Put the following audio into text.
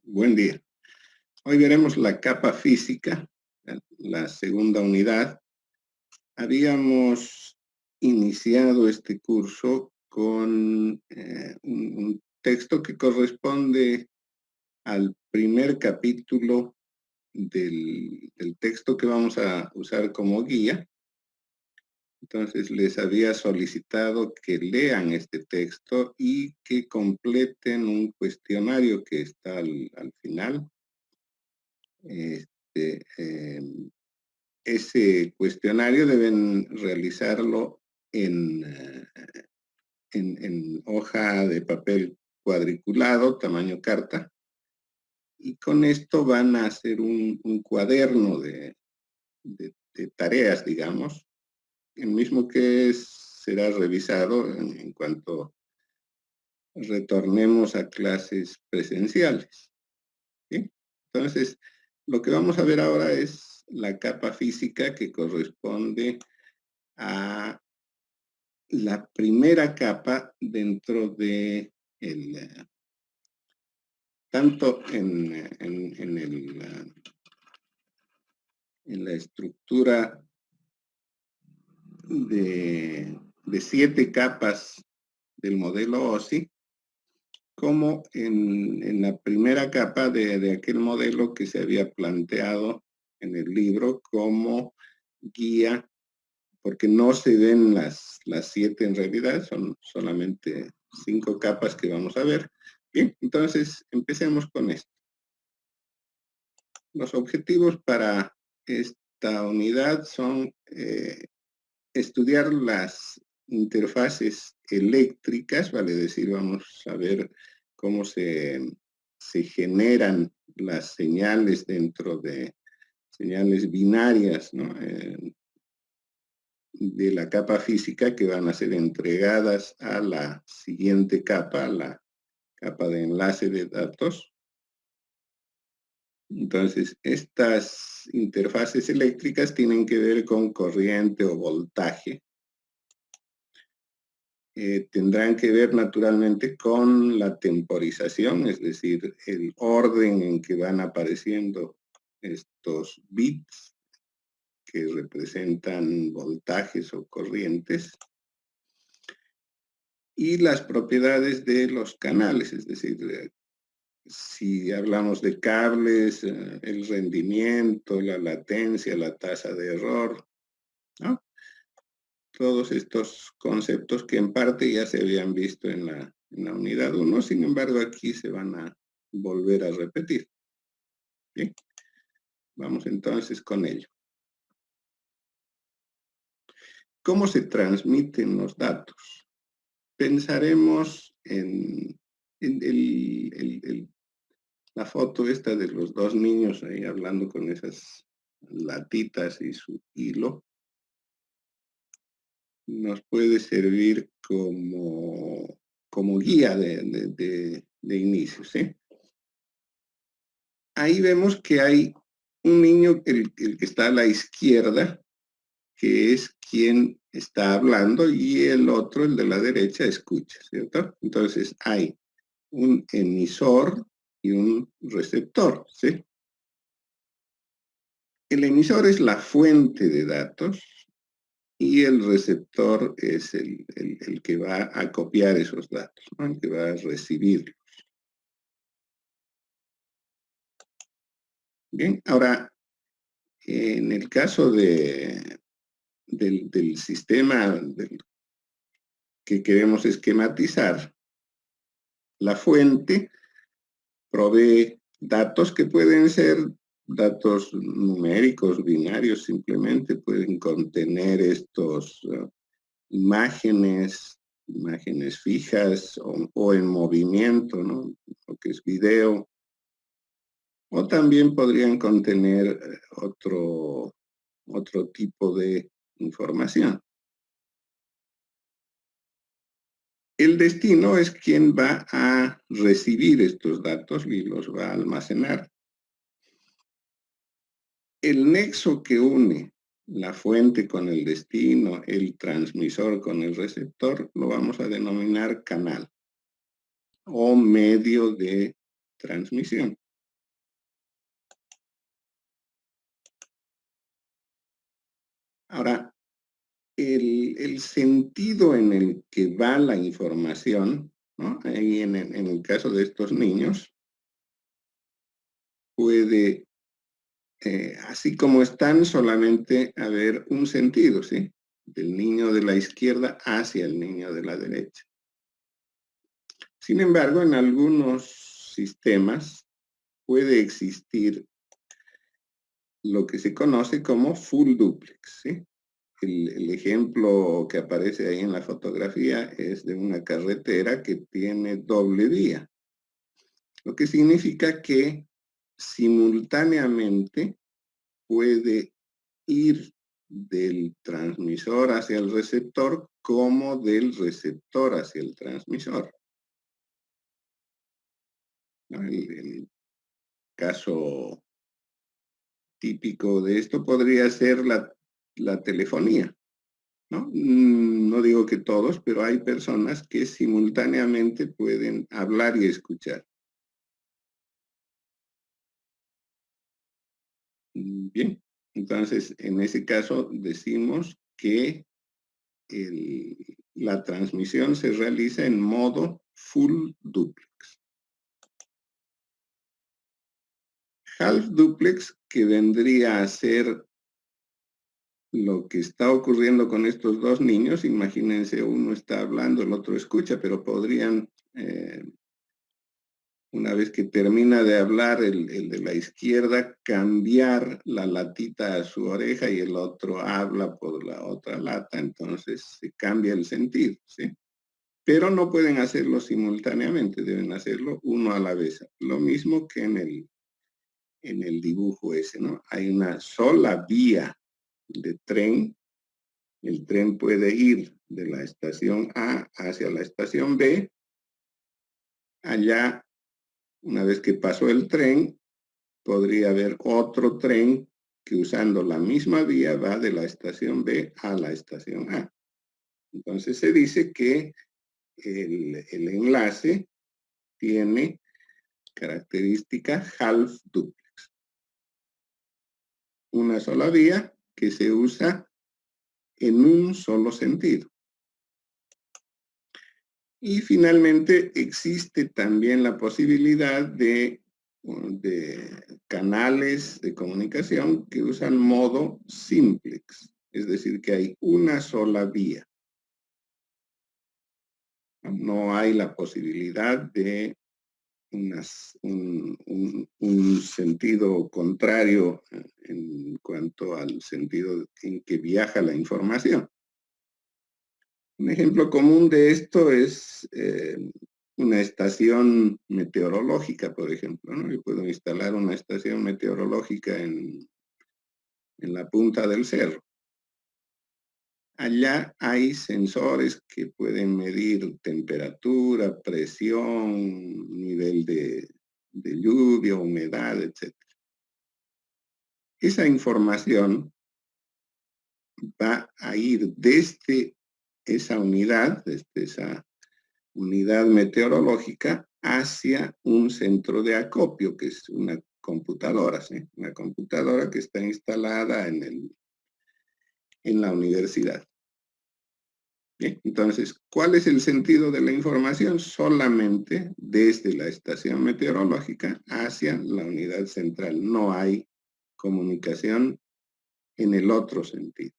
Buen día. Hoy veremos la capa física, la segunda unidad. Habíamos iniciado este curso con un texto que corresponde al primer capítulo del texto que vamos a usar como guía. Entonces les había solicitado que lean este texto y que completen un cuestionario que está al final. Ese cuestionario deben realizarlo en, en hoja de papel cuadriculado, tamaño carta, y con esto van a hacer un cuaderno de tareas, digamos, el mismo que será revisado en cuanto retornemos a clases presenciales, ¿sí? Entonces, lo que vamos a ver ahora es la capa física que corresponde a la primera capa dentro de tanto en la estructura de 7 capas del modelo OSI, como en la primera capa de aquel modelo que se había planteado en el libro como guía, porque no se ven las 7 en realidad, son solamente 5 capas que vamos a ver. Bien, entonces empecemos con esto. Los objetivos para esta unidad son estudiar las interfaces eléctricas, vale decir, vamos a ver cómo se generan las señales dentro de señales binarias, ¿no? De la capa física que van a ser entregadas a la siguiente capa, la capa de enlace de datos. Entonces, estas interfaces eléctricas tienen que ver con corriente o voltaje. Tendrán que ver naturalmente con la temporización, es decir, el orden en que van apareciendo estos bits que representan voltajes o corrientes, y las propiedades de los canales, es decir, si hablamos de cables, el rendimiento, la latencia, la tasa de error, ¿no? Todos estos conceptos que en parte ya se habían visto en la unidad 1, sin embargo aquí se van a volver a repetir. Bien, vamos entonces con ello. ¿Cómo se transmiten los datos? Pensaremos en la foto esta de los dos niños ahí hablando con esas latitas y su hilo. Nos puede servir como guía de inicio, ¿sí? Ahí vemos que hay un niño, el que está a la izquierda, que es quien está hablando, y el otro, el de la derecha, escucha, ¿cierto? Entonces hay un emisor y un receptor, ¿sí? El emisor es la fuente de datos y el receptor es el que va a copiar esos datos, ¿no? El que va a recibirlos. Bien, ahora, en el caso del sistema que queremos esquematizar, la fuente provee datos que pueden ser datos numéricos, binarios, simplemente pueden contener estos imágenes fijas o en movimiento, ¿no? Lo que es video, o también podrían contener otro tipo de información. El destino es quien va a recibir estos datos y los va a almacenar. El nexo que une la fuente con el destino, el transmisor con el receptor, lo vamos a denominar canal o medio de transmisión. Ahora, el sentido en el que va la información, ¿no? Ahí en el caso de estos niños, puede, así como están, solamente haber un sentido, ¿sí? Del niño de la izquierda hacia el niño de la derecha. Sin embargo, en algunos sistemas puede existir lo que se conoce como full duplex, ¿sí? El ejemplo que aparece ahí en la fotografía es de una carretera que tiene doble vía, lo que significa que simultáneamente puede ir del transmisor hacia el receptor como del receptor hacia el transmisor, ¿no? El caso típico de esto podría ser la telefonía, ¿no? No digo que todos, pero hay personas que simultáneamente pueden hablar y escuchar. Bien, entonces en ese caso decimos que la transmisión se realiza en modo full duplex. Half duplex, que vendría a ser lo que está ocurriendo con estos dos niños, imagínense, uno está hablando, el otro escucha, pero podrían, una vez que termina de hablar el de la izquierda, cambiar la latita a su oreja y el otro habla por la otra lata, entonces se cambia el sentido, ¿sí? Pero no pueden hacerlo simultáneamente, deben hacerlo uno a la vez. Lo mismo que en el dibujo ese, ¿no? Hay una sola vía de tren. El tren puede ir de la estación A hacia la estación B. Allá, una vez que pasó el tren, podría haber otro tren que usando la misma vía va de la estación B a la estación A. Entonces se dice que el enlace tiene característica half duplex. Una sola vía que se usa en un solo sentido. Y finalmente existe también la posibilidad de canales de comunicación que usan modo simplex, es decir, que hay una sola vía. No hay la posibilidad de un sentido contrario en cuanto al sentido en que viaja la información. Un ejemplo común de esto es una estación meteorológica, por ejemplo, ¿no? Yo puedo instalar una estación meteorológica en la punta del cerro. Allá hay sensores que pueden medir temperatura, presión, nivel de lluvia, humedad, etc. Esa información va a ir desde esa unidad, desde esa unidad meteorológica, hacia un centro de acopio, que es una computadora, ¿sí? Una computadora que está instalada en la universidad. Bien, entonces, ¿cuál es el sentido de la información? Solamente desde la estación meteorológica hacia la unidad central. No hay comunicación en el otro sentido.